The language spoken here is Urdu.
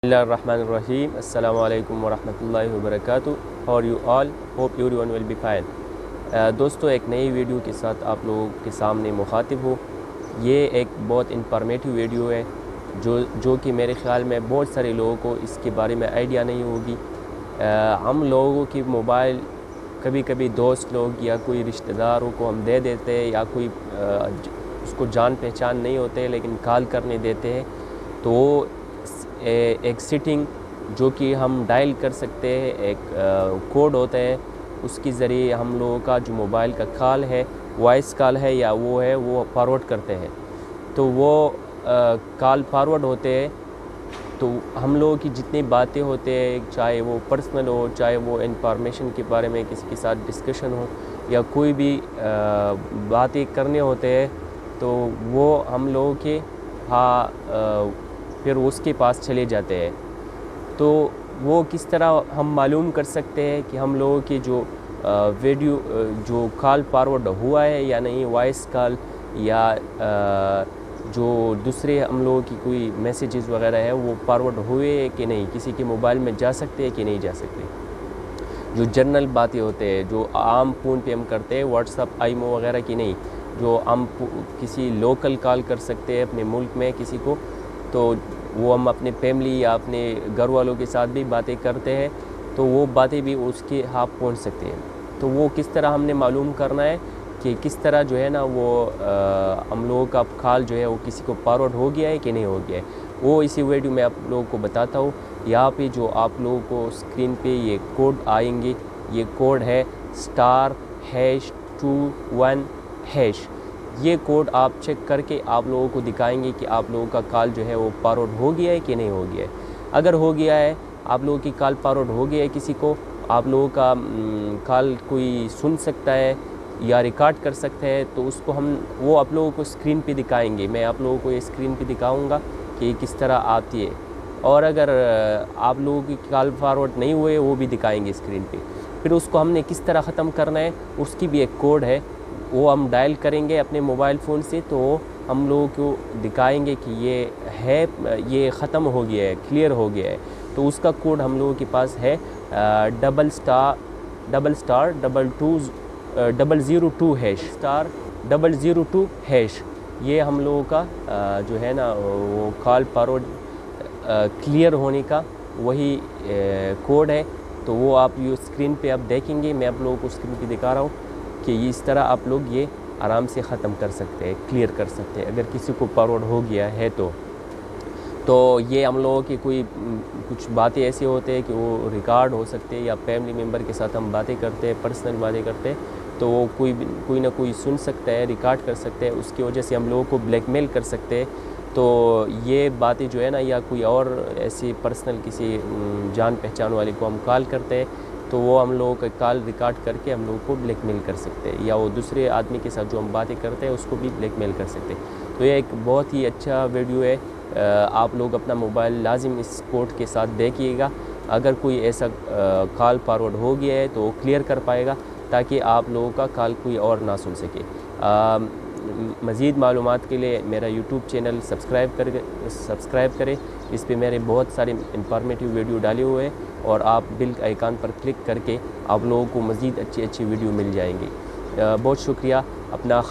Bismillahirrahmanirrahim. Assalamu alaikum wa rahmatullahi wa barakatuh. How are you all? Hope everyone will be fine. دوستو ایک نئی ویڈیو کے ساتھ آپ لوگوں کے سامنے مخاطب ہوں. یہ ایک بہت انفارمیٹیو ویڈیو ہے جو کہ میرے خیال میں بہت سارے لوگوں کو اس کے بارے میں آئیڈیا نہیں ہوگی. ہم لوگوں کی موبائل کبھی کبھی دوست لوگ یا کوئی رشتہ داروں کو ہم دے دیتے ہیں یا کوئی اس کو جان پہچان نہیں ہوتے لیکن کال کرنے دیتے ہیں تو وہ ایک سیٹنگ جو کہ ہم ڈائل کر سکتے ہیں, ایک کوڈ ہوتا ہے, اس کے ذریعے ہم لوگوں کا جو موبائل کا کال ہے, وائس کال ہے یا وہ فارورڈ کرتے ہیں. تو وہ کال فارورڈ ہوتے ہیں تو ہم لوگوں کی جتنی باتیں ہوتے ہیں, چاہے وہ پرسنل ہو, چاہے وہ انفارمیشن کے بارے میں کسی کے ساتھ ڈسکشن ہو یا کوئی بھی باتیں کرنے ہوتے ہیں, تو وہ ہم لوگوں کے پھر اس کے پاس چلے جاتے ہیں. تو وہ کس طرح ہم معلوم کر سکتے ہیں کہ ہم لوگوں کی جو ویڈیو جو کال فارورڈ ہوا ہے یا نہیں, وائس کال یا جو دوسرے ہم لوگوں کی کوئی میسیجز وغیرہ ہے وہ فارورڈ ہوئے کہ نہیں, کسی کے موبائل میں جا سکتے ہیں کہ نہیں جا سکتے. جو جنرل باتیں ہوتے ہیں جو عام فون پہ ہم کرتے ہیں, واٹس ایپ, آئیمو وغیرہ کی نہیں, جو ہم کسی لوکل کال کر سکتے ہیں اپنے ملک میں کسی کو, تو وہ ہم اپنے فیملی یا اپنے گھر والوں کے ساتھ بھی باتیں کرتے ہیں تو وہ باتیں بھی اس کے پہنچ سکتے ہیں. تو وہ کس طرح ہم نے معلوم کرنا ہے کہ کس طرح جو ہے نا وہ ہم لوگوں کا کال جو ہے وہ کسی کو فارورڈ ہو گیا ہے کہ نہیں ہو گیا ہے, وہ اسی ویڈیو میں آپ لوگوں کو بتاتا ہوں. یہاں پہ جو آپ لوگوں کو اسکرین پہ یہ کوڈ آئیں گے, یہ کوڈ ہے *#21#. یہ کوڈ آپ چیک کر کے آپ لوگوں کو دکھائیں گے کہ آپ لوگوں کا کال جو ہے وہ فارورڈ ہو گیا ہے کہ نہیں ہو گیا ہے. اگر ہو گیا ہے, آپ لوگوں کی کال فارورڈ ہو گیا ہے کسی کو, آپ لوگوں کا کال کوئی سن سکتا ہے یا ریکارڈ کر سکتا ہے, تو اس کو وہ آپ لوگوں کو اسکرین پہ دکھائیں گے. میں آپ لوگوں کو یہ اسکرین پہ دکھاؤں گا کہ کس طرح آتی ہے. اور اگر آپ لوگوں کی کال فارورڈ نہیں ہوئے وہ بھی دکھائیں گے اسکرین پہ. پھر اس کو ہم نے کس طرح ختم کرنا ہے, اس کی بھی ایک کوڈ ہے, وہ ہم ڈائل کریں گے اپنے موبائل فون سے, تو ہم لوگوں کو دکھائیں گے کہ یہ ختم ہو گیا ہے, کلیئر ہو گیا ہے. تو اس کا کوڈ ہم لوگوں کے پاس ہے ****002#*002#. یہ ہم لوگوں کا جو ہے نا وہ کال فارورڈ کلیئر ہونے کا وہی کوڈ ہے. تو وہ آپ یہ اسکرین پہ آپ دیکھیں گے, میں آپ لوگوں کو اسکرین پہ دکھا رہا ہوں کہ اس طرح آپ لوگ یہ آرام سے ختم کر سکتے ہیں, کلیئر کر سکتے ہیں اگر کسی کو فارورڈ ہو گیا ہے تو یہ ہم لوگوں کی کچھ باتیں ایسی ہوتے ہیں کہ وہ ریکارڈ ہو سکتے ہیں, یا فیملی ممبر کے ساتھ ہم باتیں کرتے ہیں, پرسنل باتیں کرتے ہیں, تو وہ کوئی نہ کوئی سن سکتا ہے, ریکارڈ کر سکتے ہیں, اس کی وجہ سے ہم لوگوں کو بلیک میل کر سکتے ہیں. تو یہ باتیں جو ہے نا, یا کوئی اور ایسی پرسنل کسی جان پہچان والے کو ہم کال کرتے ہیں تو وہ ہم لوگوں کا کال ریکارڈ کر کے ہم لوگوں کو بلیک میل کر سکتے ہیں, یا وہ دوسرے آدمی کے ساتھ جو ہم باتیں کرتے ہیں اس کو بھی بلیک میل کر سکتے ہیں. تو یہ ایک بہت ہی اچھا ویڈیو ہے, آپ لوگ اپنا موبائل لازم اس کوڈ کے ساتھ دیکھیے گا. اگر کوئی ایسا کال فارورڈ ہو گیا ہے تو وہ کلیئر کر پائے گا تاکہ آپ لوگوں کا کال کوئی اور نہ سن سکے. مزید معلومات کے لیے میرا یوٹیوب چینل سبسکرائب کریں. اس پہ میرے بہت سارے انفارمیٹیو ویڈیو ڈالے ہوئے ہیں, اور آپ بیل آئیکن پر کلک کر کے آپ لوگوں کو مزید اچھی ویڈیو مل جائیں گی. بہت شکریہ. اپنا